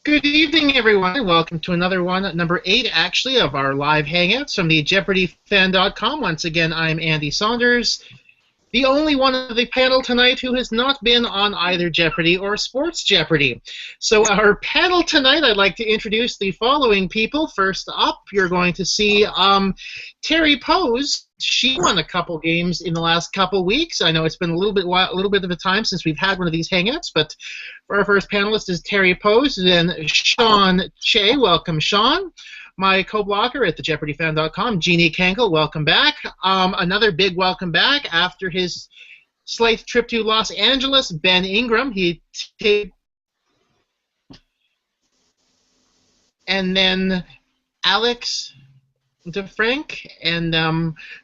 Good evening, everyone. Welcome to another one, number 8, actually, of our live hangouts from the JeopardyFan.com. Once again, I'm Andy Saunders, the only one of the panel tonight who has not been on either Jeopardy or Sports Jeopardy. So our panel tonight, I'd like to introduce the following people. First up, you're going to see Terry Pose. She won a couple games in the last couple weeks. I know it's been a little bit of a time since we've had one of these hangouts, but for our first panelist is Terry Pose, then Sean Che. Welcome, Sean. My co-blogger at thejeopardyfan.com, Jeannie Kankel, welcome back. Another big welcome back after his slight trip to Los Angeles, Ben Ingram. And then Alex DeFrank, and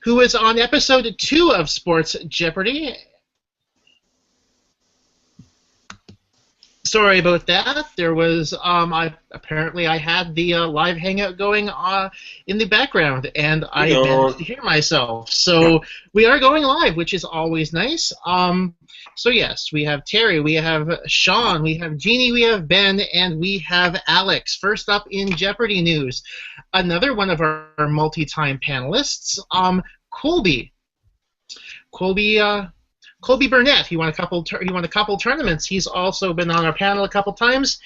who was on episode 2 of Sports Jeopardy. Sorry about that. There was apparently I had the live hangout going in the background, and I managed to hear myself. So we are going live, which is always nice. So yes, we have Terry, we have Sean, we have Jeannie, we have Ben, and we have Alex. First up in Jeopardy news, another one of our multi-time panelists, Colby. Colby Burnett. He won a couple tournaments. He's also been on our panel a couple times.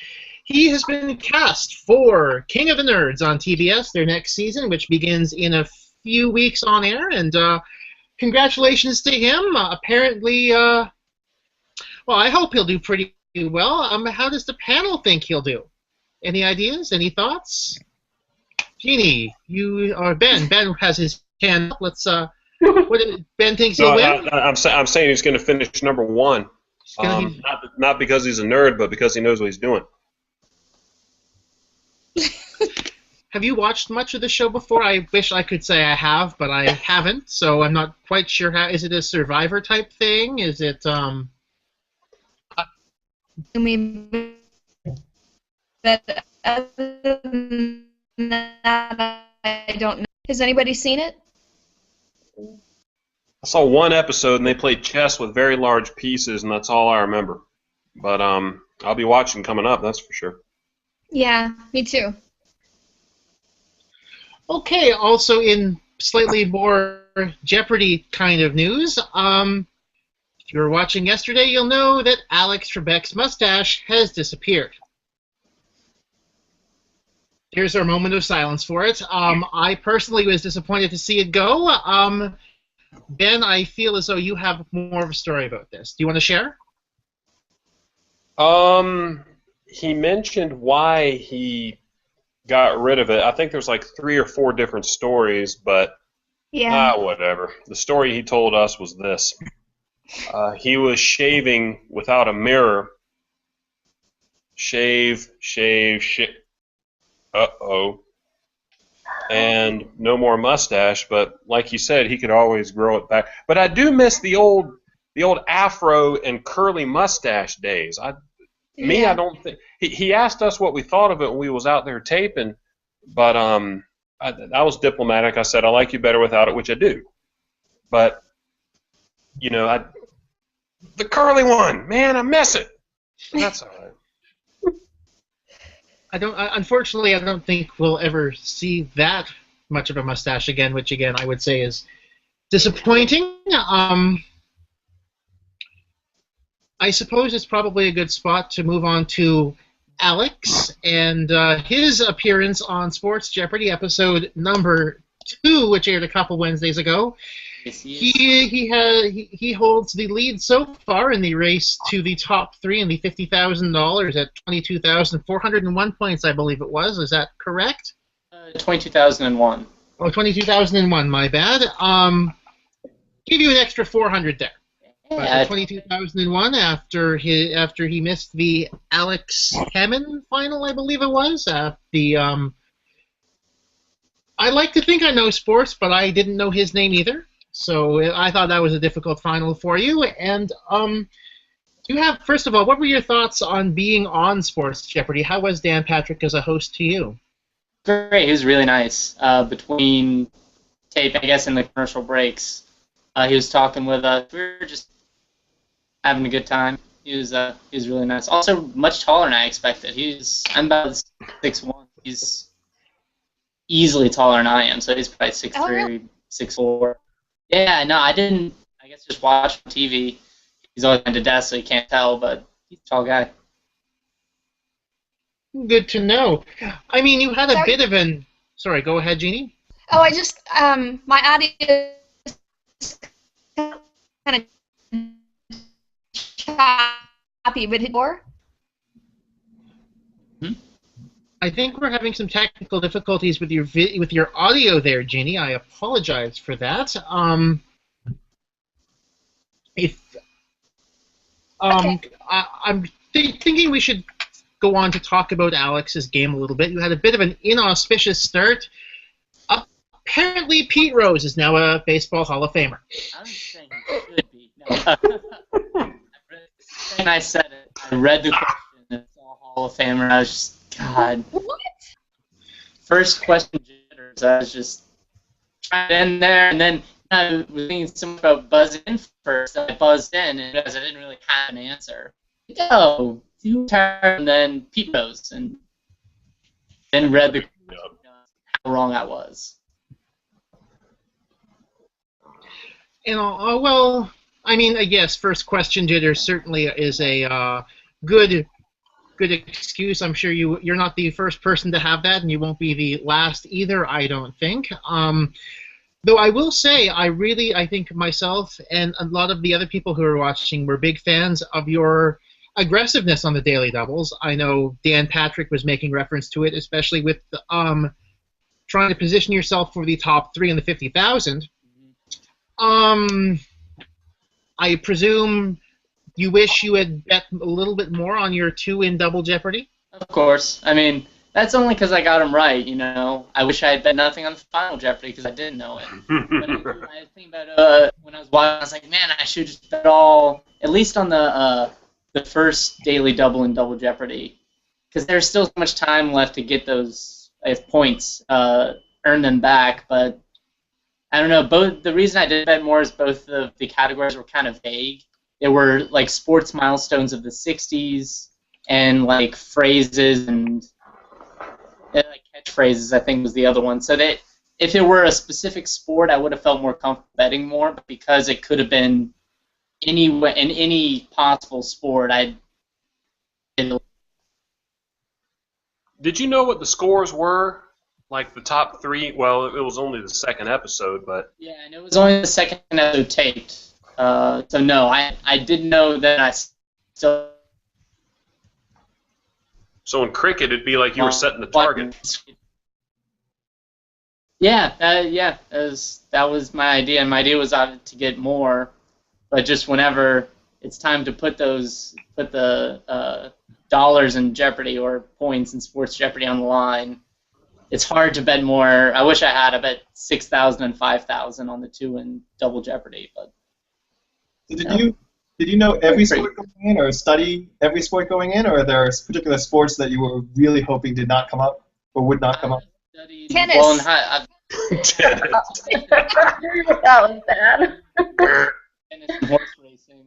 He has been cast for King of the Nerds on TBS, their next season, which begins in a few weeks on air. And congratulations to him. Apparently, well, I hope he'll do pretty well. How does the panel think he'll do? Any ideas? Any thoughts? Jeannie, you or Ben? Ben has his hand up. Let's. Ben thinks he'll win? I'm saying he's going to finish number 1. Not because he's a nerd, but because he knows what he's doing. Have you watched much of the show before? I wish I could say I have, but I haven't, so I'm not quite sure how. Is it a Survivor type thing? Is it Maybe that other than that, I don't know. Has anybody seen it? I saw one episode and they played chess with very large pieces, and that's all I remember. But I'll be watching coming up, that's for sure. Yeah, me too. Okay, also in slightly more Jeopardy kind of news, if you were watching yesterday, you'll know that Alex Trebek's mustache has disappeared. Here's our moment of silence for it. I personally was disappointed to see it go. Ben, I feel as though you have more of a story about this. Do you want to share? He mentioned why he got rid of it. I think there's like 3 or 4 different stories, but whatever. The story he told us was this. He was shaving without a mirror. Shave. Uh-oh. And no more mustache, but like you said, he could always grow it back. But I do miss the old afro and curly mustache days. I don't think he asked us what we thought of it when we was out there taping, but I was diplomatic. I said I like you better without it, which I do. But the curly one, man, I miss it. That's all right. Unfortunately, I don't think we'll ever see that much of a mustache again, which again I would say is disappointing. I suppose it's probably a good spot to move on to Alex and his appearance on Sports Jeopardy episode number 2, which aired a couple Wednesdays ago. Yes, He holds the lead so far in the race to the top 3 in the $50,000 at 22,401 points, I believe it was. Is that correct? 22,001. Oh, 22,001. My bad. Give you an extra 400 there. Yeah. 22,001 after he missed the Alex Hammond final, I believe it was. I like to think I know sports, but I didn't know his name either. So I thought that was a difficult final for you. And first of all, what were your thoughts on being on Sports Jeopardy? How was Dan Patrick as a host to you? Great. He was really nice. Between tape, I guess, and the commercial breaks, he was talking with us. We were just having a good time. He was really nice. Also, much taller than I expected. I'm about 6'1". He's easily taller than I am, so he's probably 6'3", Oh, really? 6'4". Yeah, no, I didn't. I guess just watch on TV. He's always behind a desk, so you can't tell, but he's a tall guy. Good to know. I mean, you had a Sorry. bit of an. Sorry, go ahead, Jeannie. Oh, I just my audio is kind of choppy, but more. I think we're having some technical difficulties with your audio there, Jeannie. I apologize for that. Okay. I'm thinking we should go on to talk about Alex's game a little bit. You had a bit of an inauspicious start. Apparently, Pete Rose is now a Baseball Hall of Famer. I'm saying he should be. No. And I said it. I read the question. It's all Hall of Famer. I was just, God. What? First question jitters. I was just trying in there, and then I was thinking something about buzzing in first. I buzzed in, and realized I didn't really have an answer. Oh, you turn, and then Pete Rose, and then read the question, how wrong I was. Well, I mean, I guess first question jitter certainly is a good excuse. I'm sure you're not the first person to have that, and you won't be the last either, I don't think. Though I will say, I think myself and a lot of the other people who are watching were big fans of your aggressiveness on the daily doubles. I know Dan Patrick was making reference to it, especially with trying to position yourself for the top 3 in the 50,000. I presume you wish you had bet a little bit more on your 2 in Double Jeopardy? Of course. I mean, that's only because I got him right, you know. I wish I had bet nothing on the Final Jeopardy because I didn't know it. But I think about when I was watching, I was like, man, I should just bet all, at least on the first daily double in Double Jeopardy, because there's still so much time left to get those points, earn them back. But I don't know. The reason I did bet more is both of the categories were kind of vague. They were like sports milestones of the 60s and like phrases and like catchphrases, I think was the other one. So that if it were a specific sport, I would have felt more comfortable betting more. But because it could have been in any possible sport, Did you know what the scores were? Like the top 3? Well, it was only the second episode, but yeah, and it was only the second episode taped. So no, I didn't know that I still. So in cricket, it'd be like you were setting the target. Yeah, that was my idea, and my idea was to get more, but just whenever it's time to put the dollars in Jeopardy or points in Sports Jeopardy on the line, it's hard to bet more. I wish I had. I bet 6,000 and 5,000 on the 2 in Double Jeopardy, but. Did you know every sport going in, or study every sport going in, or are there particular sports that you were really hoping did not come up or would not come up? Tennis. Well, That was bad. tennis and horse racing.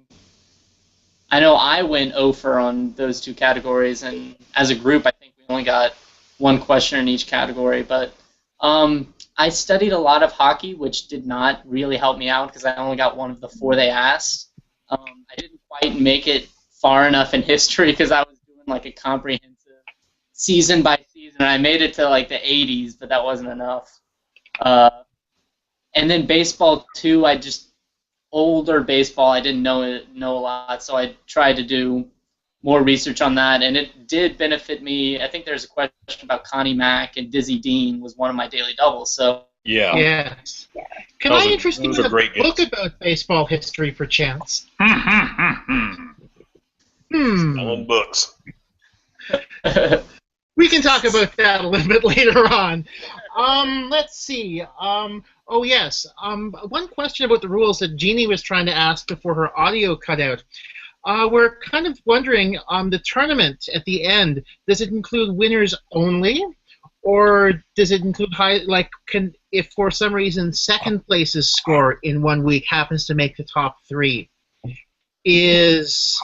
I know I went over on those 2 categories, and as a group, I think we only got 1 question in each category. But I studied a lot of hockey, which did not really help me out because I only got 1 of the 4 they asked. I didn't quite make it far enough in history because I was doing like a comprehensive season by season. I made it to like the 80s, but that wasn't enough. And then baseball too. Older baseball, I didn't know a lot, so I tried to do more research on that, and it did benefit me. I think there's a question about Connie Mack and Dizzy Dean was one of my daily doubles. So Yeah. Yes. Can I interest you in a book about baseball history, perchance? Selling books. We can talk about that a little bit later on. Let's see. Oh, yes. One question about the rules that Jeannie was trying to ask before her audio cut out. We're kind of wondering, the tournament at the end, does it include winners only? Or does it include if for some reason second place's score in 1 week happens to make the top 3? Is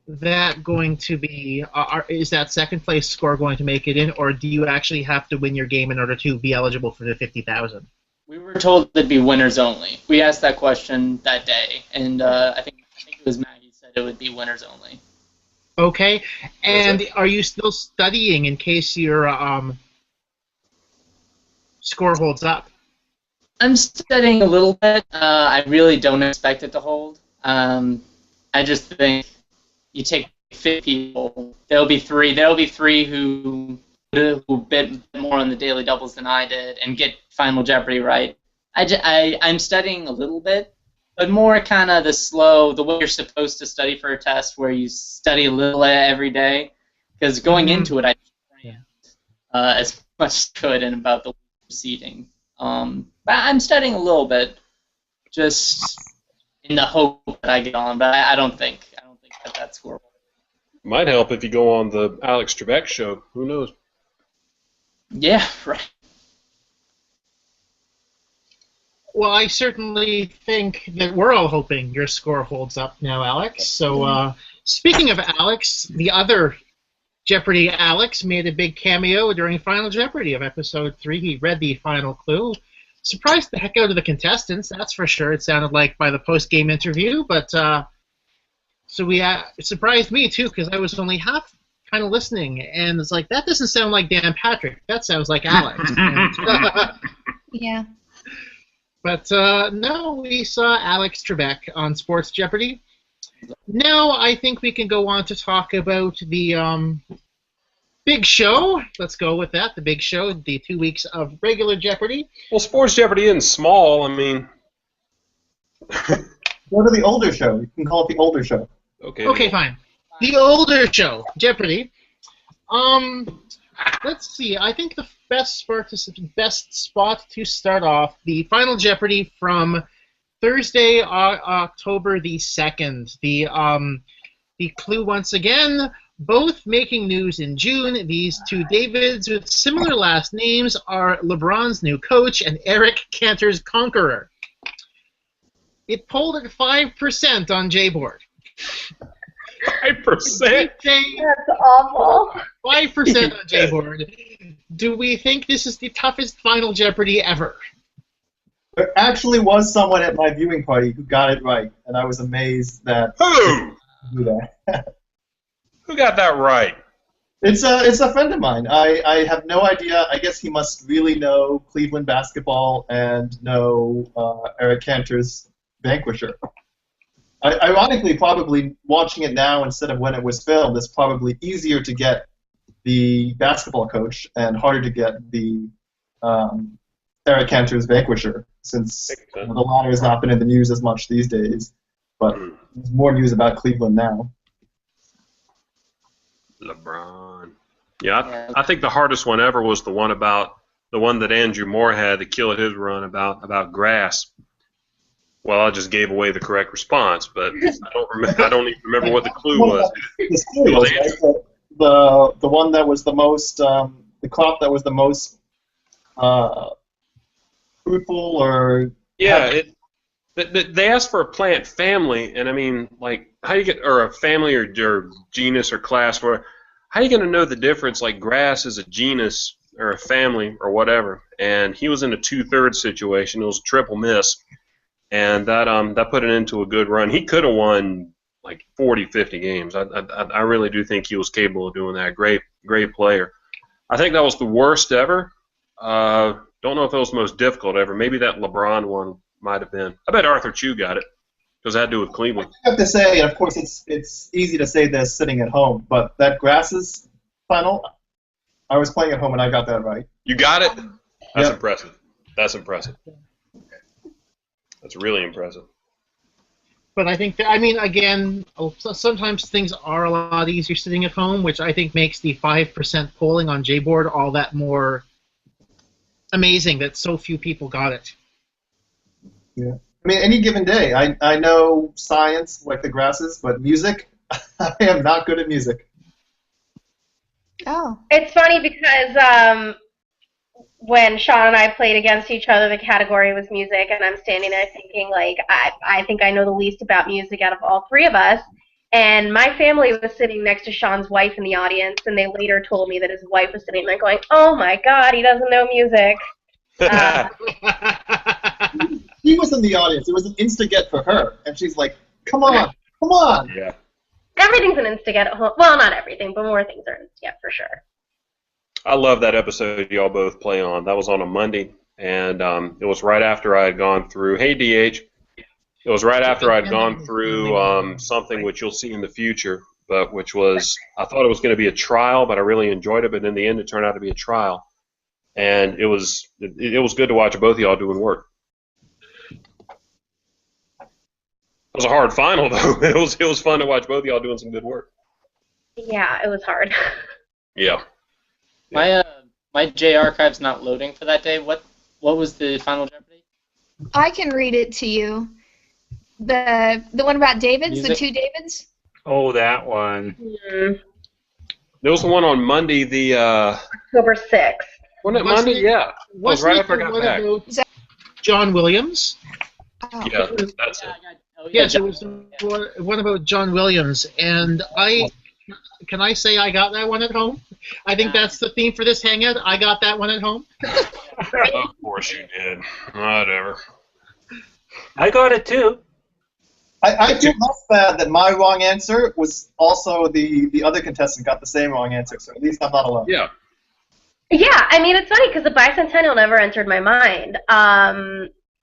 that going to be? Is that second place score going to make it in, or do you actually have to win your game in order to be eligible for the 50,000? We were told it'd be winners only. We asked that question that day, and I think it was Maggie said it would be winners only. Okay, and are you still studying in case your score holds up? I'm studying a little bit. I really don't expect it to hold. I just think you take 50 people. There'll be three who bit more on the daily doubles than I did and get Final Jeopardy right. I'm studying a little bit, but more kind of the way you're supposed to study for a test, where you study a little every day. Because going into it, I planned as much as I could and about the proceeding. But I'm studying a little bit, just in the hope that I get on. But I don't think that score will. Might help if you go on the Alex Trebek show. Who knows? Yeah, right. Well, I certainly think that we're all hoping your score holds up now, Alex. So, speaking of Alex, the other Jeopardy Alex made a big cameo during Final Jeopardy of Episode 3. He read the final clue. Surprised the heck out of the contestants, that's for sure. It sounded like by the post-game interview, but it surprised me, too, because I was only half kind of listening, and it's like, that doesn't sound like Dan Patrick. That sounds like Alex. Yeah. But no, we saw Alex Trebek on Sports Jeopardy. Now I think we can go on to talk about the Big Show. Let's go with that, the Big Show, the 2 weeks of regular Jeopardy. Well, Sports Jeopardy isn't small. I mean... Go to the older show. You can call it the older show. Okay, fine. The older show, Jeopardy. Let's see. I think the best spot to start off, the Final Jeopardy from Thursday, October the 2nd. The clue once again, both making news in June. These two Davids with similar last names are LeBron's new coach and Eric Cantor's conqueror. It polled at 5% on J-Board. 5%? That's awful. 5% on J-Board. Do we think this is the toughest Final Jeopardy ever? There actually was someone at my viewing party who got it right, and I was amazed that Who? do that. Who got that right? It's a friend of mine. I have no idea. I guess he must really know Cleveland basketball and know Eric Cantor's Vanquisher. Ironically, probably watching it now instead of when it was filmed, it's probably easier to get the basketball coach and harder to get the Eric Cantor's Vanquisher, since the latter has not been in the news as much these days. But there's more news about Cleveland now. LeBron. Yeah, I think the hardest one ever was the one that Andrew Moore had to kill at his run about grass. Well, I just gave away the correct response, but I don't even remember what the clue was. The one that was the most, the crop that was the most fruitful, or yeah, they asked for a plant family, and I mean, like, how you get, or a family or genus or class, or how are you going to know the difference? Like, grass is a genus or a family or whatever, and he was in a 2/3 situation. It was a triple miss. And that put it into a good run. He could have won like 40, 50 games. I really do think he was capable of doing that. Great player. I think that was the worst ever. Don't know if it was the most difficult ever. Maybe that LeBron one might have been. I bet Arthur Chu got it, because that had to do with Cleveland. I have to say, and of course it's easy to say this sitting at home, but that grasses final, I was playing at home and I got that right. You got it? That's Yep. impressive. That's impressive. That's really impressive. But I think again, sometimes things are a lot easier sitting at home, which I think makes the 5% polling on J-Board all that more amazing that so few people got it. Yeah. I mean, any given day, I know science, like the grasses, but music, I am not good at music. Oh. It's funny because when Sean and I played against each other, the category was music, and I'm standing there thinking, like, I think I know the least about music out of all three of us. And my family was sitting next to Sean's wife in the audience, and they later told me that his wife was sitting there going, "Oh my God, he doesn't know music." He was in the audience. It was an insta-get for her, and she's like, "Come on, come on." Yeah. Everything's an insta-get at home. Well, not everything, but more things are an insta-get for sure. I love that episode y'all both play on. That was on a Monday, and it was right after I had gone through. Hey, DH. It was right after I'd gone through something which you'll see in the future, but which was, I thought it was going to be a trial, but I really enjoyed it, but in the end it turned out to be a trial. And it was good to watch both of y'all doing work. It was a hard final, though. It was fun to watch both of y'all doing some good work. Yeah, it was hard. Yeah. My J archive's not loading for that day. What was the Final Jeopardy? I can read it to you. The one about Davids, Music? the two Davids? Oh, that one. There was the one on Monday, the... October 6th. Wasn't it Monday? Yeah. It was right after I got back. John Williams? Oh. Yeah, that's it. Yes, it was one about John Williams, and can I say I got that one at home? I think that's the theme for this hangout. I got that one at home. Of course you did. Whatever. I got it too. I feel less bad that my wrong answer was also the other contestant got the same wrong answer, so at least I'm not alone. Yeah. Yeah, I mean, it's funny because the bicentennial never entered my mind.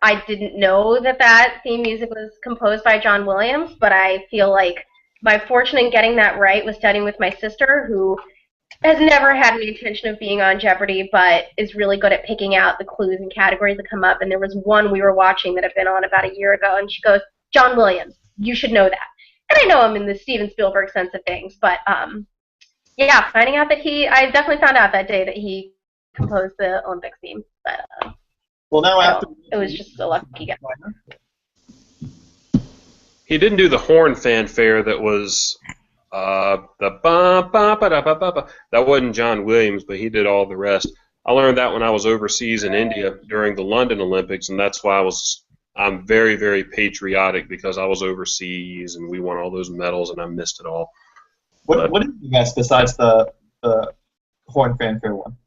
I didn't know that theme music was composed by John Williams, but I feel like my fortune in getting that right was studying with my sister, who has never had any intention of being on Jeopardy, but is really good at picking out the clues and categories that come up. And there was one we were watching that had been on about a year ago, and she goes, "John Williams, you should know that." And I know him in the Steven Spielberg sense of things, but yeah, finding out that I definitely found out that day that he composed the Olympics theme. But Well, now I have to. it was just a lucky guess. He didn't do the horn fanfare that was the ba ba ba da ba ba ba. That wasn't John Williams, but he did all the rest. I learned that when I was overseas in India during the London Olympics, and that's why I'm very, very patriotic because I was overseas and we won all those medals and I missed it all. What did you guess besides the horn fanfare one?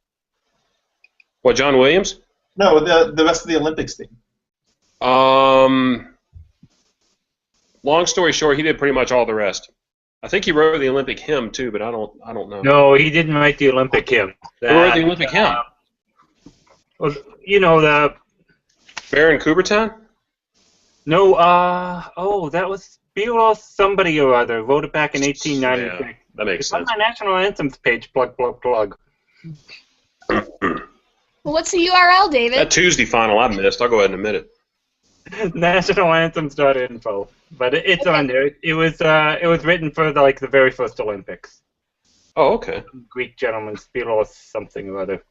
What, John Williams? No, the rest of the Olympics theme. Long story short, he did pretty much all the rest. I think he wrote the Olympic hymn too, but I don't know. No, he didn't write the Olympic hymn. Who wrote the Olympic hymn? Well, you know the. Baron Coubertin? No, that was Beatles somebody or other. Wrote it back in 1896. Yeah, that makes It's on sense. my national anthems page. Plug, plug, plug. Well, what's the URL, David? That Tuesday final I missed. I'll go ahead and admit it. Nationalanthems.info. But it's on there. It was written for the very first Olympics. Oh, okay. Greek gentleman, Spiros something or other.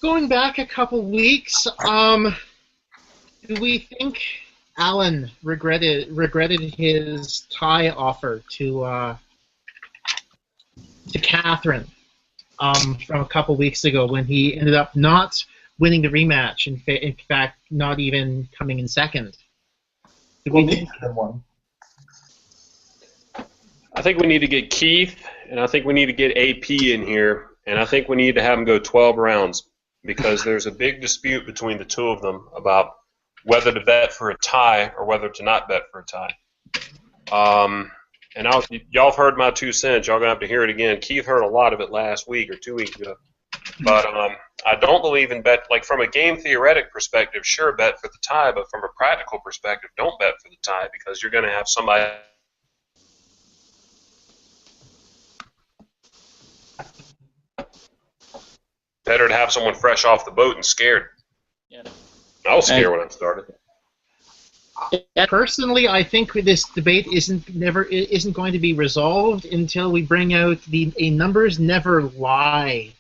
Going back a couple weeks, do we think Alan regretted his tie offer to Catherine from a couple weeks ago when he ended up not winning the rematch? In fact, not even coming in second. Well, neither of them won. I think we need to get Keith, and I think we need to get AP in here, and I think we need to have them go 12 rounds because there's a big dispute between the two of them about whether to bet for a tie or whether to not bet for a tie. And y'all have heard my 2 cents. Y'all gonna have to hear it again. Keith heard a lot of it last week or 2 weeks ago. But I don't believe in bet. Like from a game theoretic perspective, sure, bet for the tie. But from a practical perspective, don't bet for the tie because you're gonna have somebody. Better to have someone fresh off the boat and scared. Yeah. I was scared when I started. Personally, I think this debate isn't going to be resolved until we bring out a numbers never lie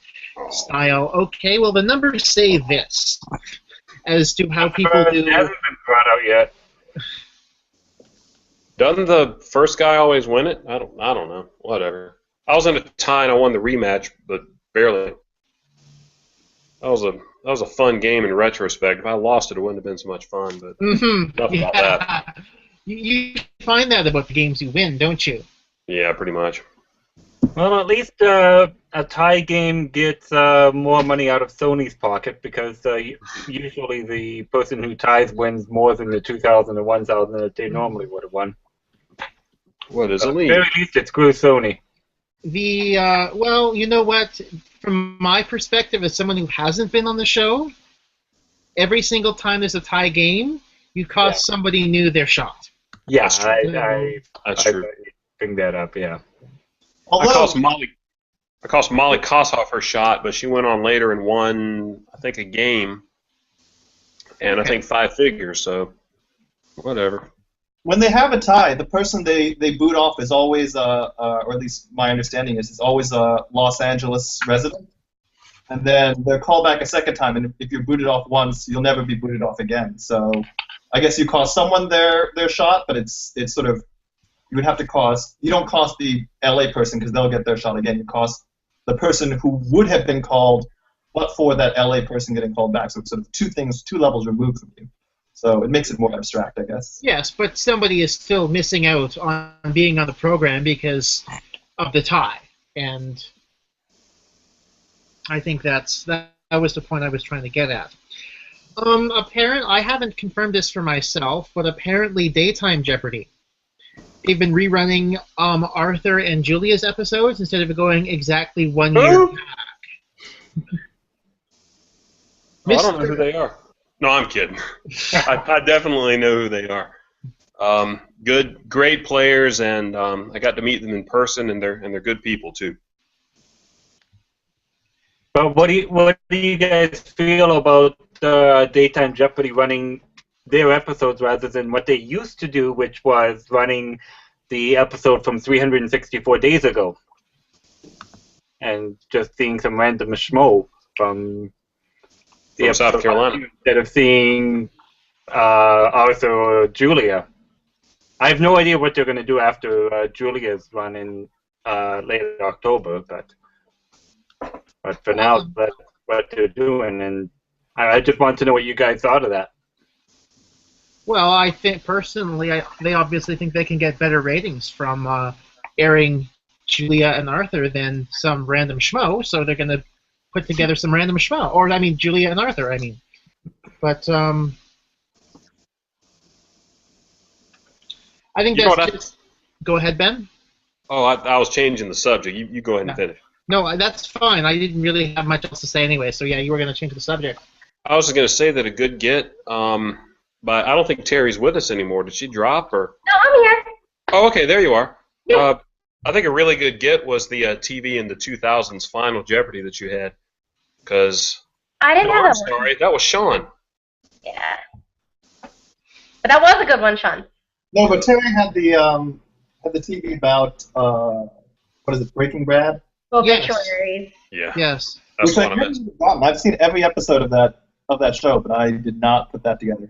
style. Okay, well the numbers say this as to how people do. It hasn't been brought out yet. Doesn't the first guy always win it? I don't know. Whatever. I was in a tie and I won the rematch, but barely. That was a fun game in retrospect. If I lost it, it wouldn't have been so much fun. But enough about that. You find that about the games you win, don't you? Yeah, pretty much. Well, at least a tie game gets more money out of Sony's pocket because usually the person who ties wins more than the 2,000 or 1,000 that they normally would have won. What is At a the lead? very least, it screws Sony. Well, you know what? From my perspective, as someone who hasn't been on the show, every single time there's a tie game, you cost somebody new their shot. Yeah, That's true. That's true. Bring that up, yeah. I cost Molly Kossoff her shot, but she went on later and won, I think, a game, and I think 5 figures. So, whatever. When they have a tie, the person they boot off is always, or at least my understanding is always a Los Angeles resident. And then they're called back a second time, and if you're booted off once, you'll never be booted off again. So I guess you cost someone their shot, but it's sort of, you would have to cost, you don't cost the LA person because they'll get their shot again. You cost the person who would have been called, but for that LA person getting called back. So it's sort of two levels removed from you. So it makes it more abstract, I guess. Yes, but somebody is still missing out on being on the program because of the tie. And I think that was the point I was trying to get at. I haven't confirmed this for myself, but apparently Daytime Jeopardy. They've been rerunning Arthur and Julia's episodes instead of going exactly 1 year back. I don't know who they are. No, I'm kidding. I definitely know who they are. Great players, and I got to meet them in person, and they're good people too. But what do you guys feel about Daytime Jeopardy running their episodes rather than what they used to do, which was running the episode from 364 days ago and just seeing some random schmo from South Carolina instead of seeing Arthur or Julia? I have no idea what they're going to do after Julia's run in late October, but for now, that's what they're doing, and I just want to know what you guys thought of that. Well, I think personally, they obviously think they can get better ratings from airing Julia and Arthur than some random schmo, so they're going to put together some random schmo. Or, I mean, Julia and Arthur, I mean. But, I think that's just... Go ahead, Ben. Oh, I was changing the subject. You go ahead and finish. No, that's fine. I didn't really have much else to say anyway, so yeah, you were going to change the subject. I was going to say that a good get, but I don't think Terry's with us anymore. Did she drop? Or? No, I'm here. Oh, okay, there you are. Yeah. I think a really good get was the TV in the 2000s Final Jeopardy that you had. Because I didn't have I'm that sorry, that was Sean. Yeah. But that was a good one, Sean. No, but Terry had the TV about what is it, Breaking Bad? Obituaries. Yeah. Yes. That's Which one of it. I've seen every episode of that show, but I did not put that together.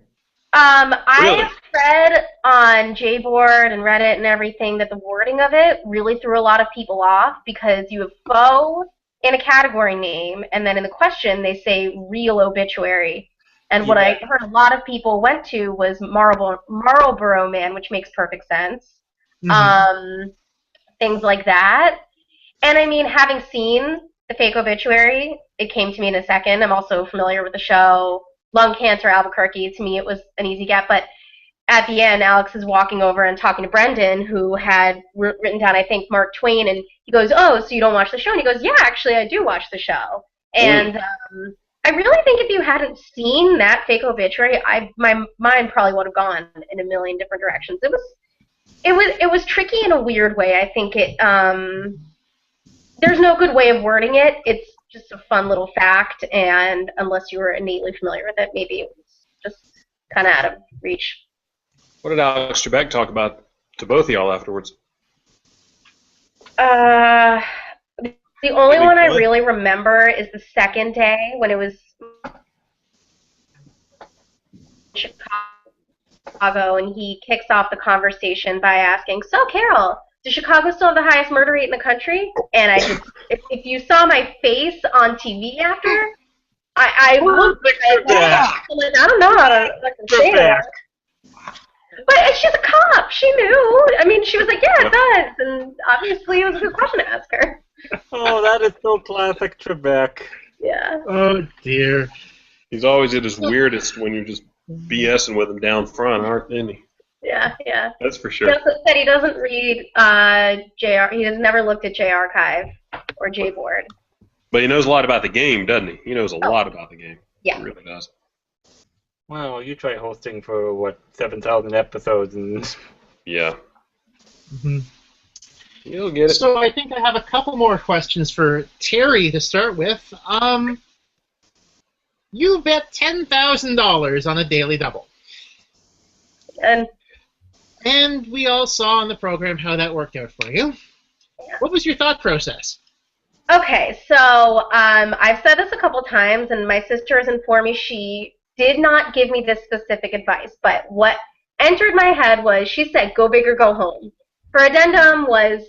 I have read on JBoard and Reddit and everything that the wording of it really threw a lot of people off because you have faux in a category name, and then in the question they say real obituary. And what I heard a lot of people went to was Marlboro Man, which makes perfect sense. Mm-hmm. Things like that. And I mean, having seen the fake obituary, it came to me in a second. I'm also familiar with the show. Lung cancer, Albuquerque, to me it was an easy get. But at the end, Alex is walking over and talking to Brendan, who had written down, I think, Mark Twain, and he goes, "Oh, so you don't watch the show?" And he goes, "Yeah, actually, I do watch the show." And I really think if you hadn't seen that fake obituary, my mind probably would have gone in a million different directions. It was tricky in a weird way. I think there's no good way of wording it. It's just a fun little fact, and unless you were innately familiar with it, maybe it was just kind of out of reach. What did Alex Trebek talk about to both of y'all afterwards? The only one I really remember is the second day when it was Chicago, and he kicks off the conversation by asking, "So, Carol, does Chicago still have the highest murder rate in the country?" And I just, if you saw my face on TV after, I looked like, I don't know how to say that. But she's a cop. She knew. I mean, she was like, yeah, it does. And obviously it was a good question to ask her. Oh, that is so classic Trebek. Yeah. Oh, dear. He's always at his weirdest when you're just BSing with him down front, isn't he? Yeah, yeah. That's for He sure. also said he doesn't read JR. He has never looked at J-Archive or J-Board. But he knows a lot about the game, doesn't he? He knows a lot about the game. Yeah. He really does. Well, you try hosting for, what, 7,000 episodes, and Yeah. Mhm. You'll get it. So I think I have a couple more questions for Terry to start with. You bet $10,000 on a daily double. And we all saw on the program how that worked out for you. Yeah. What was your thought process? Okay, so I've said this a couple times, and my sister has informed me she did not give me this specific advice, but what entered my head was she said, go big or go home. Her addendum was,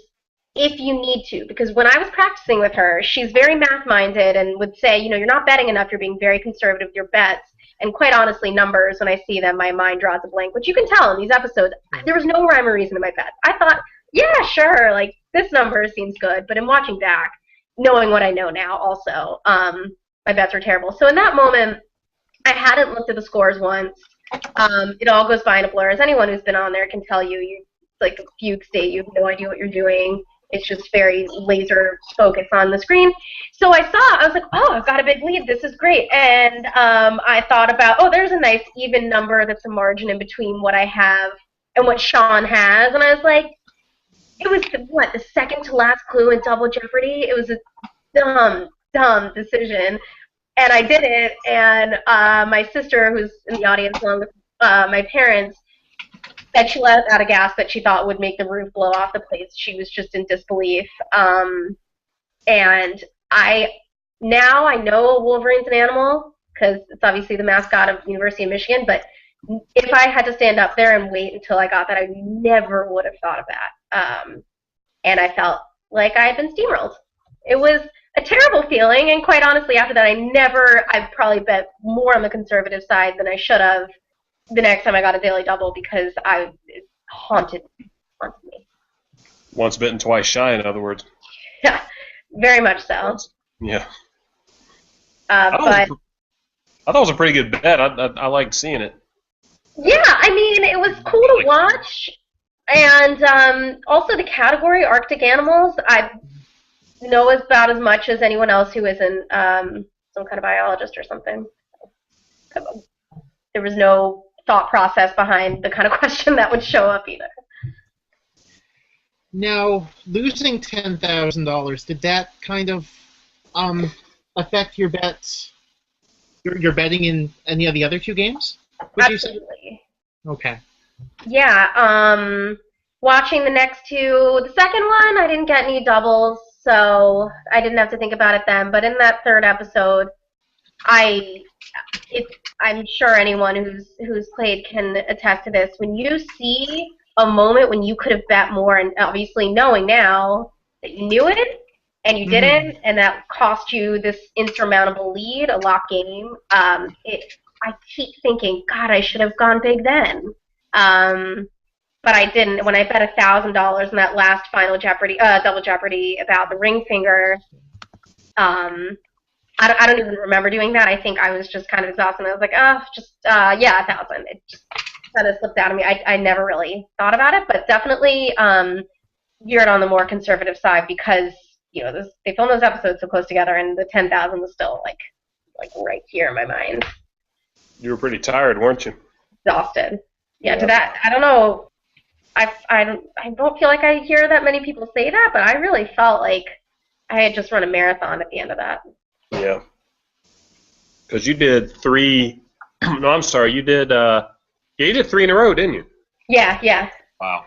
if you need to, because when I was practicing with her, she's very math-minded and would say, you know, you're not betting enough, you're being very conservative with your bets. And quite honestly, numbers, when I see them, my mind draws a blank, which you can tell in these episodes. There was no rhyme or reason to my bets. I thought, yeah, sure, like, this number seems good, but in watching back, knowing what I know now also, my bets were terrible. So in that moment, I hadn't looked at the scores once. It all goes by in a blur. As anyone who's been on there can tell you, it's like a fugue state. You have no idea what you're doing. It's just very laser focus on the screen. So I was like, oh, I've got a big lead. This is great. And I thought about, oh, there's a nice even number that's a margin in between what I have and what Sean has. And I was like, it was, the second to last clue in Double Jeopardy? It was a dumb decision. And I did it, and my sister, who's in the audience along with my parents, said she let out a gasp that she thought would make the roof blow off the place. She was just in disbelief. And now I know Wolverine's an animal, because it's obviously the mascot of the University of Michigan, but if I had to stand up there and wait until I got that, I never would have thought of that. And I felt like I had been steamrolled. It was a terrible feeling, and quite honestly, after that, I probably bet more on the conservative side than I should have the next time I got a daily double, because it haunted me. Once bitten, twice shy, in other words. Yeah, very much so. Yeah. But I thought it was a pretty good bet. I liked seeing it. yeah, I mean, it was cool to watch, and also the category Arctic animals, I know about as much as anyone else who isn't some kind of biologist or something. There was no thought process behind the kind of question that would show up either. Now, losing $10,000, did that kind of affect your bets? Your betting in any of the other two games? Absolutely. Okay. Yeah. Watching the next two, the second one, I didn't get any doubles, so I didn't have to think about it then. But in that third episode, I'm sure anyone who's played can attest to this. When you see a moment when you could have bet more, and obviously knowing now that you knew it and you didn't, and that cost you this insurmountable lead, a lock game, I keep thinking, God, I should have gone big then. But I didn't. When I bet $1,000 in that last final Jeopardy, Double Jeopardy about the ring finger, I don't even remember doing that. I think I was just kind of exhausted. I was like, yeah, 1,000. It just kind of slipped out of me. I never really thought about it, but definitely veered on the more conservative side because they filmed those episodes so close together, and the 10,000 was still like right here in my mind. You were pretty tired, weren't you? Exhausted. Yeah. To that, I don't know. I don't feel like I hear that many people say that, but I really felt like I had just run a marathon at the end of that. Yeah. Because you did three. No, I'm sorry. You did. You did 3 in a row, didn't you? Yeah. Wow.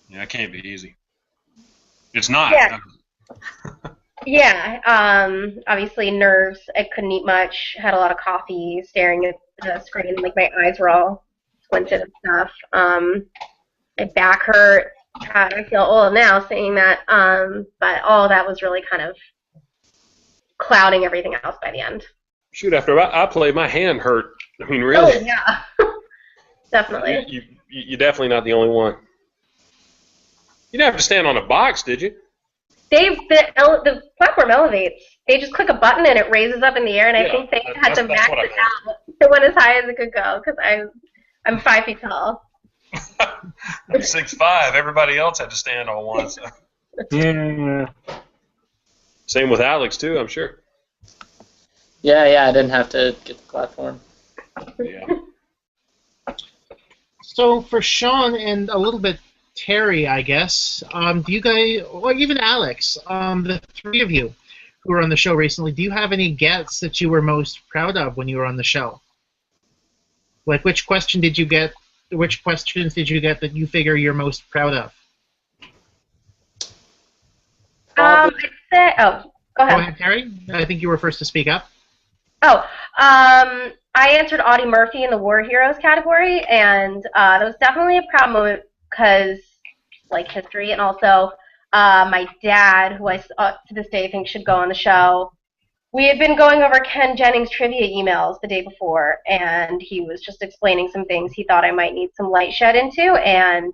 Yeah, it can't be easy. It's not. Yeah. Yeah. Obviously, nerves. I couldn't eat much. Had a lot of coffee. Staring at the screen, like my eyes were all squinted and stuff. My back hurt. God, I feel old now saying that. But all that was really kind of clouding everything else by the end. Shoot, after I played, my hand hurt. I mean, really. Oh, yeah. Definitely. You're definitely not the only one. You didn't have to stand on a box, did you? The platform elevates. They just click a button and it raises up in the air, and I think they had to max it out. It went as high as it could go because I'm 5 feet tall. I'm 6'5". Everybody else had to stand on one. So. Yeah. Same with Alex too, I'm sure. Yeah, I didn't have to get the platform. Yeah. So for Sean and a little bit Terry, I guess, do you guys, or even Alex, the three of you who were on the show recently, do you have any gets that you were most proud of when you were on the show? Like, which questions did you get that you figure you're most proud of? I'd say, go ahead. Go ahead, Terry. I think you were first to speak up. I answered Audie Murphy in the War Heroes category, and that was definitely a proud moment because, like, history, and also my dad, who I to this day think should go on the show. We had been going over Ken Jennings trivia emails the day before, and he was just explaining some things he thought I might need some light shed into, and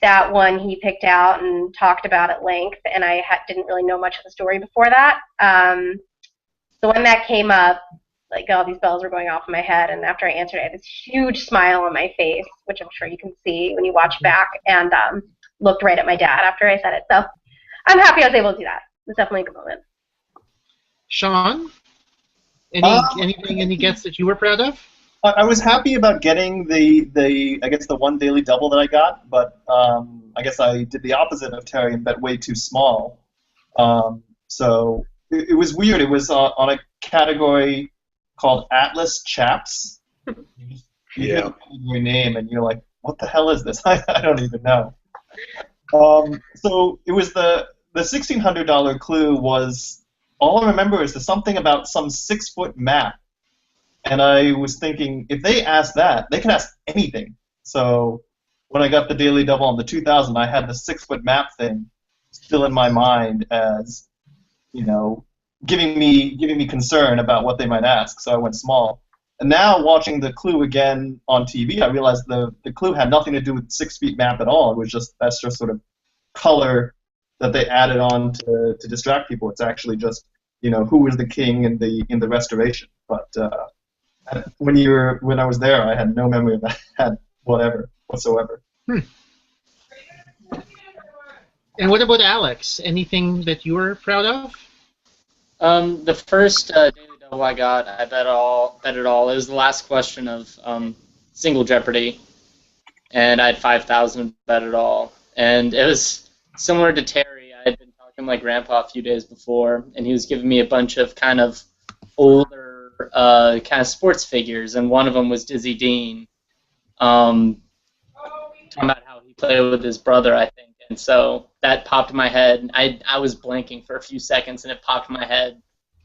that one he picked out and talked about at length, and I didn't really know much of the story before that. So when that came up, like, all these bells were going off in my head, and after I answered, I had this huge smile on my face, which I'm sure you can see when you watch back, and looked right at my dad after I said it. So I'm happy I was able to do that. It was definitely a good moment. Sean, any gets that you were proud of? I was happy about getting the I guess the one daily double that I got, but I guess I did the opposite of Terry and bet way too small. So it was weird. It was on a category called Atlas Chaps. You hear the category name and you're like, what the hell is this? I don't even know. So it was the $1,600 clue was, all I remember is something about some 6-foot map. And I was thinking, if they ask that, they can ask anything. So when I got the daily double on the 2000, I had the 6-foot map thing still in my mind as, giving me concern about what they might ask. So I went small. And now watching the clue again on TV, I realized the clue had nothing to do with 6 feet map at all. It was that's just sort of color that they added on to distract people. It's actually just, who was the king in the Restoration. But when I was there, I had no memory of that whatsoever. And what about Alex? Anything that you were proud of? The first daily double I got, I bet it all. It was the last question of Single Jeopardy, and I had 5,000 bet it all. And it was similar to Terry. I had been talking to my grandpa a few days before, and he was giving me a bunch of kind of older kind of sports figures, and one of them was Dizzy Dean, talking about how he played with his brother, I think. And so that popped in my head. I was blanking for a few seconds, and it popped in my head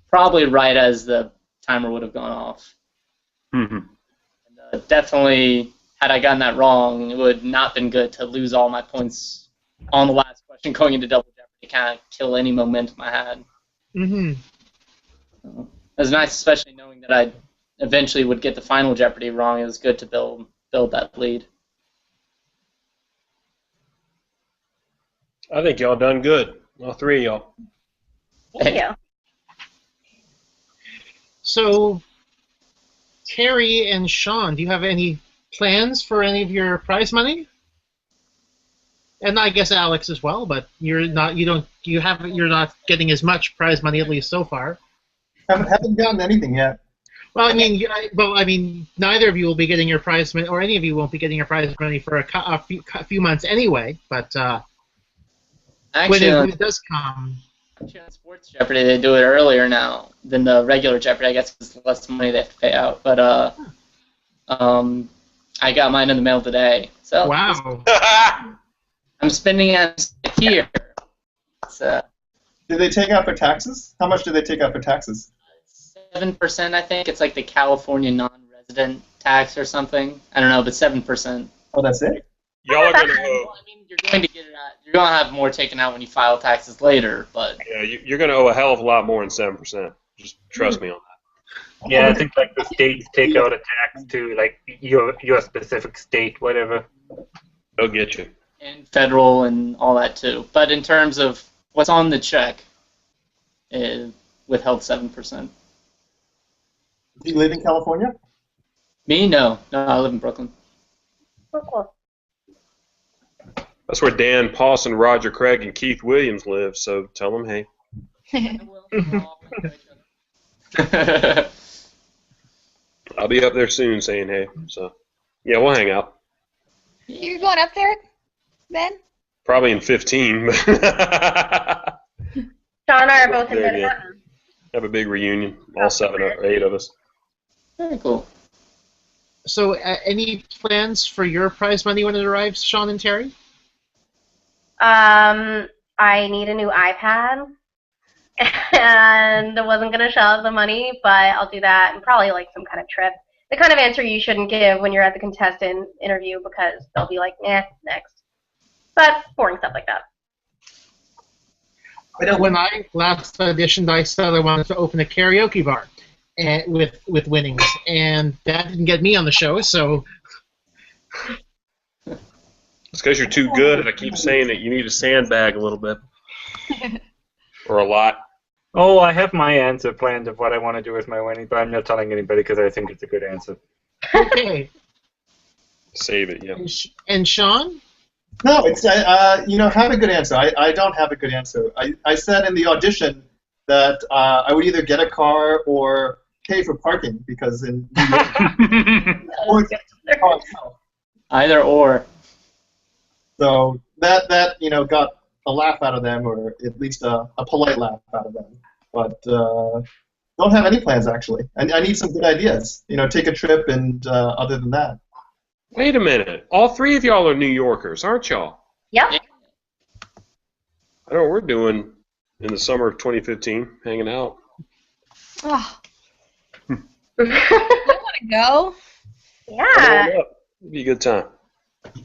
probably right as the timer would have gone off. Mm-hmm. And, definitely, had I gotten that wrong, it would not have been good to lose all my points on the last question going into Double Jeopardy, kind of kill any momentum I had. Mm-hmm. So, it was nice, especially knowing that I eventually would get the final Jeopardy wrong. It was good to build that lead. I think y'all done good. All three of y'all. Thank you. So, Terry and Sean, do you have any plans for any of your prize money? And I guess Alex as well, but you're not getting as much prize money, at least so far. Haven't gotten anything yet. Well, I mean, neither of you will be getting your prize money, or any of you won't be getting your prize money for a few months anyway. But when it does come. Actually, on Sports Jeopardy, they do it earlier now than the regular Jeopardy, I guess, because it's less money they have to pay out. But I got mine in the mail today. So wow. I'm spending it here. So, do they take out for taxes? How much do they take out for taxes? 7%, I think. It's like the California non-resident tax or something. I don't know, but 7%. Oh, that's it? Y'all are going to Well, I mean, you're going to get it out. You're going to have more taken out when you file taxes later, but yeah, you're going to owe a hell of a lot more than 7%. Just trust me on Yeah, I think like the states take out a tax to like your specific state, whatever. They'll get you. And federal and all that too. But in terms of what's on the check, withheld 7%. Do you live in California? Me? No. No, I live in Brooklyn. Oh, cool. That's where Dan Pawson, Roger Craig, and Keith Williams live, so tell them, hey. I'll be up there soon saying hey, so yeah, we'll hang out. You're going up there, Ben? Probably in 15, but Sean and I are both in There, yeah. Manhattan. have a big reunion, all 7 or 8 of us. Very cool. So, any plans for your prize money when it arrives, Sean and Terry? I need a new iPad, and I wasn't gonna shell out the money, but I'll do that, and probably like some kind of trip. The kind of answer you shouldn't give when you're at the contestant interview because they'll be like, next. But boring stuff like that. When I last auditioned, I said I wanted to open a karaoke bar and with winnings, and that didn't get me on the show, so... It's because you're too good, and I keep saying that you need to sandbag a little bit. Or a lot. Oh, I have my answer planned of what I want to do with my winning, but I'm not telling anybody because I think it's a good answer. Okay. Save it, yeah. And Sean? No, it's have a good answer. I don't have a good answer. I said in the audition that I would either get a car or pay for parking because in New York, or get a car itself. Either or. So that got a laugh out of them, or at least a polite laugh out of them. But don't have any plans actually. I need some good ideas. Take a trip and other than that. Wait a minute. All 3 of y'all are New Yorkers, aren't y'all? Yep. I know what we're doing in the summer of 2015, hanging out. Oh. I want to go. Yeah. It'll be a good time.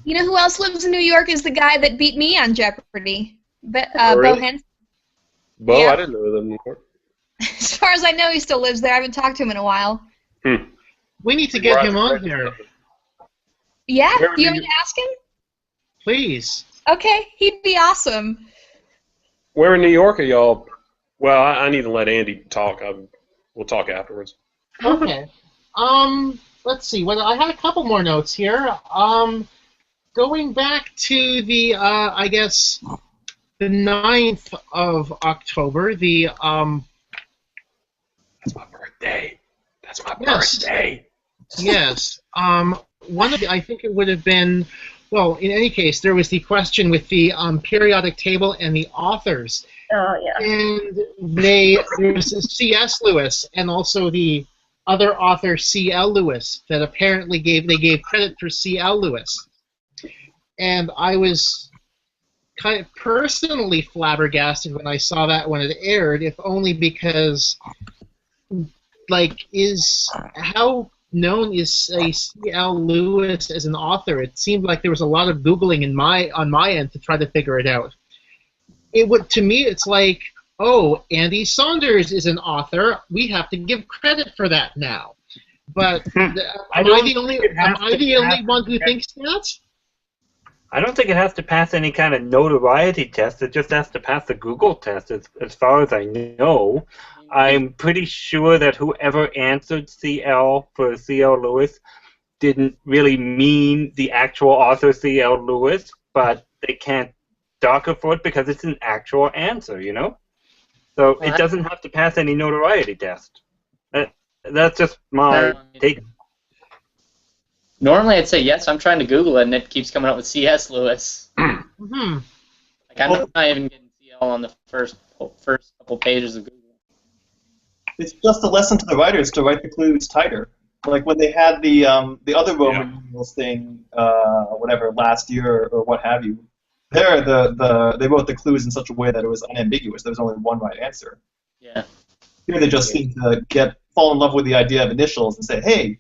You know who else lives in New York is the guy that beat me on Jeopardy. Bo really? Henson. Bo, Yeah. I didn't know that before. As far as I know, he still lives there. I haven't talked to him in a while. We need to get him on here, Yeah? Where Do you do want me to ask him? please. Okay, he'd be awesome. Where in New York are y'all? Well, I need to let Andy talk. We'll talk afterwards. Okay. Let's see. Well, I had a couple more notes here. Going back to the, I guess, the 9th of October, the, That's my birthday. That's my Yes. birthday. yes, one of the, I think it would have been, well, in any case, there was the question with the periodic table and the authors. Oh, yeah. And there was C.S. Lewis and also the other author C.L. Lewis that apparently gave credit for C.L. Lewis. And I was kind of personally flabbergasted when I saw that when it aired, if only because, like, how known is a C.L. Lewis as an author? It seemed like there was a lot of Googling on my end to try to figure it out. To me, it's like, oh, Andy Saunders is an author. We have to give credit for that now. But am I the only one who thinks that? I don't think it has to pass any kind of notoriety test. It just has to pass the Google test, as far as I know. I'm pretty sure that whoever answered CL for C.L. Lewis didn't really mean the actual author C.L. Lewis, but they can't dock her for it because it's an actual answer, So it doesn't have to pass any notoriety test. That's just my take. Normally I'd say yes, I'm trying to Google it, and it keeps coming up with C.S. Lewis. Mm-hmm. Like, I'm not even getting CL on the first couple pages of Google. It's just a lesson to the writers to write the clues tighter. Like when they had the other Roman numerals thing, whatever, last year or what have you. There, they wrote the clues in such a way that it was unambiguous. There was only one right answer. Yeah. Here they just seem to fall in love with the idea of initials and say, hey,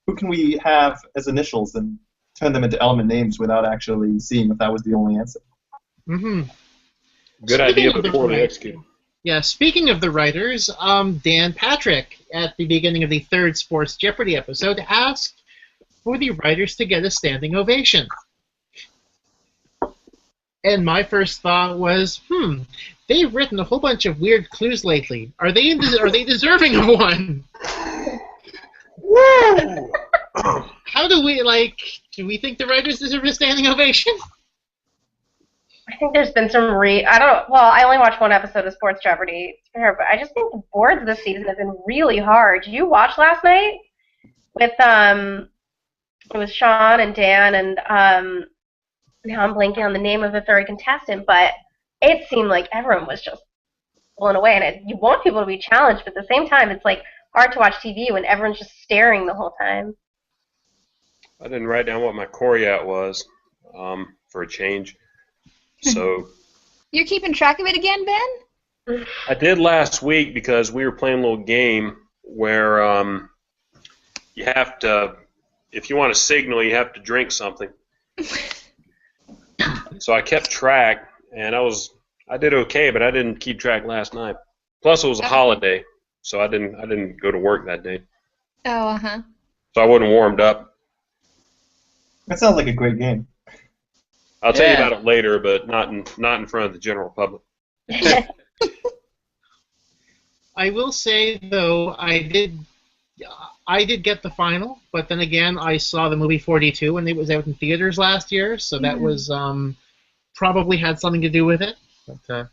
who can we have as initials, and turn them into element names without actually seeing if that was the only answer. Mm-hmm. Good idea, but poorly executed. Yeah, speaking of the writers, Dan Patrick, at the beginning of the third Sports Jeopardy episode, asked for the writers to get a standing ovation. And my first thought was, they've written a whole bunch of weird clues lately. Are they deserving of one? Woo! How do we think the writers deserve a standing ovation? I think there's been some I only watched one episode of Sports Jeopardy, but I just think the boards this season have been really hard. Did you watch last night? With it was Sean and Dan and now I'm blanking on the name of the third contestant, but it seemed like everyone was just blown away, and you want people to be challenged, but at the same time, it's like hard to watch TV when everyone's just staring the whole time. I didn't write down what my Coriat was for a change. So You're keeping track of it again, Ben? I did last week because we were playing a little game where you have to, if you want to signal, you have to drink something. So I kept track, and I did okay, but I didn't keep track last night. Plus, it was a holiday, so I didn't go to work that day. Oh, uh-huh. So I wasn't warmed up. That sounds like a great game. I'll tell you about it later, but not in front of the general public. I will say though, I did get the final, but then again, I saw the movie 42 when it was out in theaters last year, so that was probably had something to do with it. But,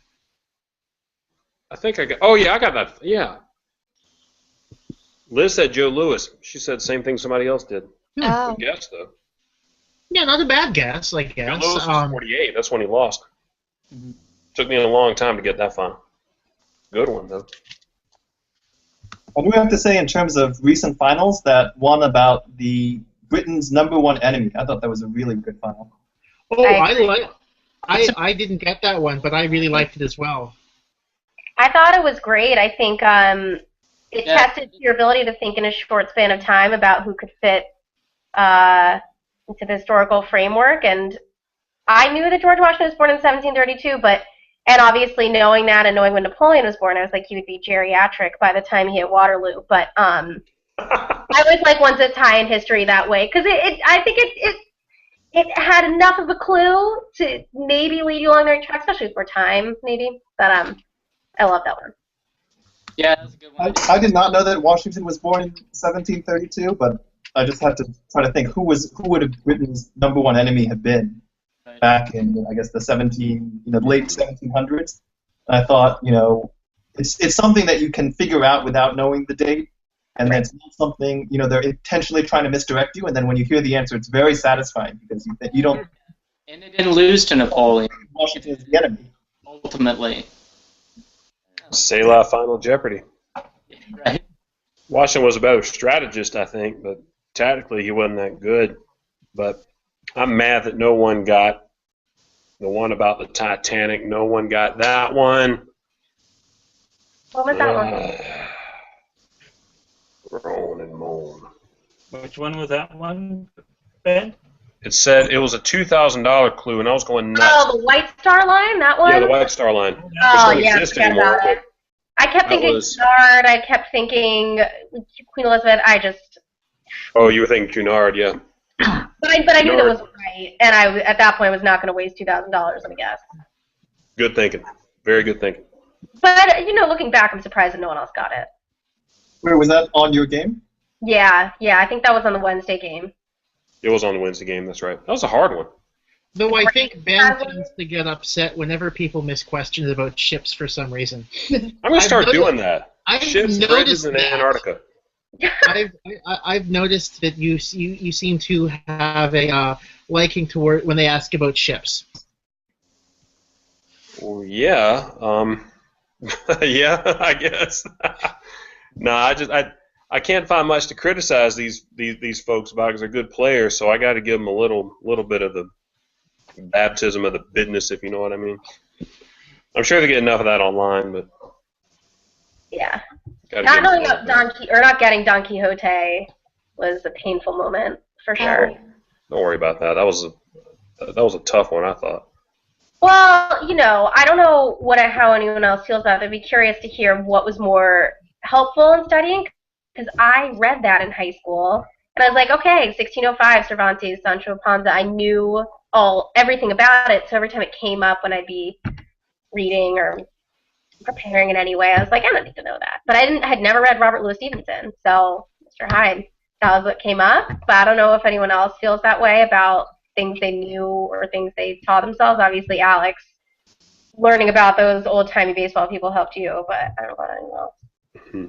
I think I got. Oh yeah, I got that. Yeah. Liz said Joe Louis. She said the same thing somebody else did. Oh. Good guess though. Yeah, not a bad guess, I guess. Joe Louis was 48. That's when he lost. Took me a long time to get that final. Good one though. I do have to say, in terms of recent finals, that one about the Britain's #1 enemy, I thought that was a really good final. Oh, I didn't get that one, but I really liked it as well. I thought it was great. I think it tested your ability to think in a short span of time about who could fit into the historical framework. And I knew that George Washington was born in 1732, and obviously knowing that and knowing when Napoleon was born, I was like, he would be geriatric by the time he hit Waterloo. But I always like ones that tie in history that way, because I think it had enough of a clue to maybe lead you along the right track, especially for time, maybe. But I love that one. Yeah, that's a good one. I did not know that Washington was born in 1732, but I just had to try to think who would have Britain's #1 enemy have been back in, I guess, the late 1700s. And I thought, it's something that you can figure out without knowing the date, and it's not something, they're intentionally trying to misdirect you, and then when you hear the answer, it's very satisfying because you don't. And they didn't lose to Napoleon. Washington is the enemy. Ultimately. C'est la Final Jeopardy. Right. Washington was a better strategist, I think, but tactically he wasn't that good. But I'm mad that no one got the one about the Titanic. No one got that one. What was that one? Groan and moan. Which one was that one, Ben? It said it was a $2,000 clue, and I was going nuts. Oh, the White Star Line, that one? Yeah, the White Star Line. Oh, Which don't yeah, exist forget anymore, about it. I kept thinking Cunard, I kept thinking Queen Elizabeth, Oh, you were thinking Cunard, yeah. But I knew that was right, and I, at that point, was not going to waste $2,000 on a guess. Good thinking. Very good thinking. But, looking back, I'm surprised that no one else got it. Where was that on your game? Yeah, I think that was on the Wednesday game. It was on the Wednesday game, that's right. That was a hard one. Though I think Ben tends to get upset whenever people miss questions about ships for some reason. I'm going to start doing that. Ships, bridges, and Antarctica. I've noticed that you seem to have a liking toward when they ask about ships. Well, yeah. Yeah, I guess. No, I can't find much to criticize these folks about because they're good players. So I got to give them a little bit of the baptism of the business, if you know what I mean. I'm sure they get enough of that online, but yeah, not knowing about not getting Don Quixote was a painful moment for sure. Don't worry about that. That was a tough one, I thought. Well, I don't know how anyone else feels about it. I'd be curious to hear what was more helpful in studying, because I read that in high school, and I was like, okay, 1605, Cervantes, Sancho Panza. I knew everything about it, so every time it came up when I'd be reading or preparing in any way, I was like, I don't need to know that. But I had never read Robert Louis Stevenson, so Mr. Hyde, that was what came up. But I don't know if anyone else feels that way about things they knew or things they taught themselves. Obviously, Alex, learning about those old-timey baseball people helped you, but I don't know about anyone else. Hmm.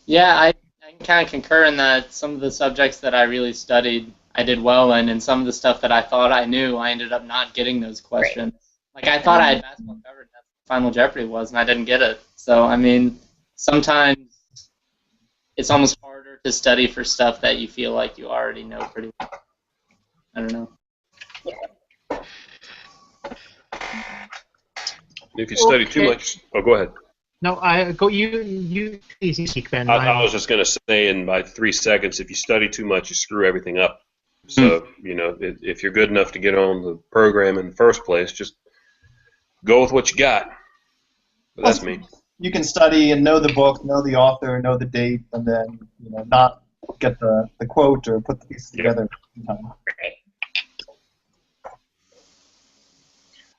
Yeah, I can kind of concur in that some of the subjects that I really studied, I did well in, and some of the stuff that I thought I knew, I ended up not getting those questions. Like, I thought I had basketball covered, that's what Final Jeopardy was, and I didn't get it. So, I mean, sometimes it's almost harder to study for stuff that you feel like you already know pretty well. I don't know. If you study too much, go ahead. No, you please, you speak, Ben. I was just going to say in by 3 seconds, if you study too much, you screw everything up. So, if you're good enough to get on the program in the first place, just go with what you got. But that's me. You can study and know the book, know the author, know the date, and then not get the quote or put the pieces together.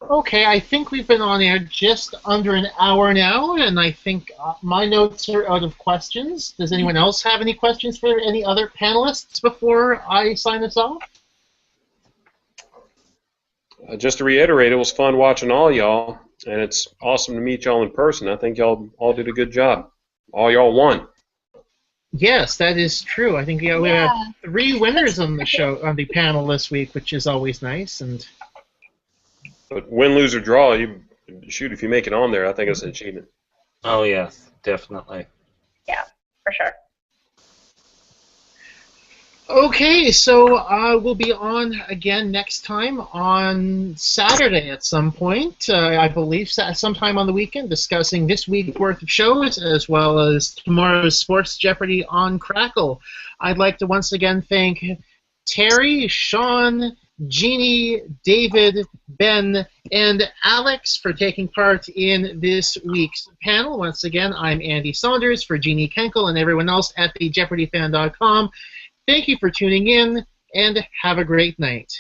Okay, I think we've been on air just under an hour now, and I think my notes are out of questions. Does anyone else have any questions for any other panelists before I sign us off? Just to reiterate, it was fun watching all y'all, and it's awesome to meet y'all in person. I think y'all all did a good job. All y'all won. Yes, that is true. I think we have 3 winners on the show, on the panel this week, which is always nice. But win, lose, or draw, if you make it on there, I think it's an achievement. Oh, yes, definitely. Yeah, for sure. Okay, so we'll be on again next time on Saturday at some point, I believe sometime on the weekend, discussing this week's worth of shows as well as tomorrow's Sports Jeopardy on Crackle. I'd like to once again thank Terry, Sean, Jeannie, David, Ben, and Alex for taking part in this week's panel. Once again, I'm Andy Saunders for Jeannie Kenkel and everyone else at thejeopardyfan.com. Thank you for tuning in, and have a great night.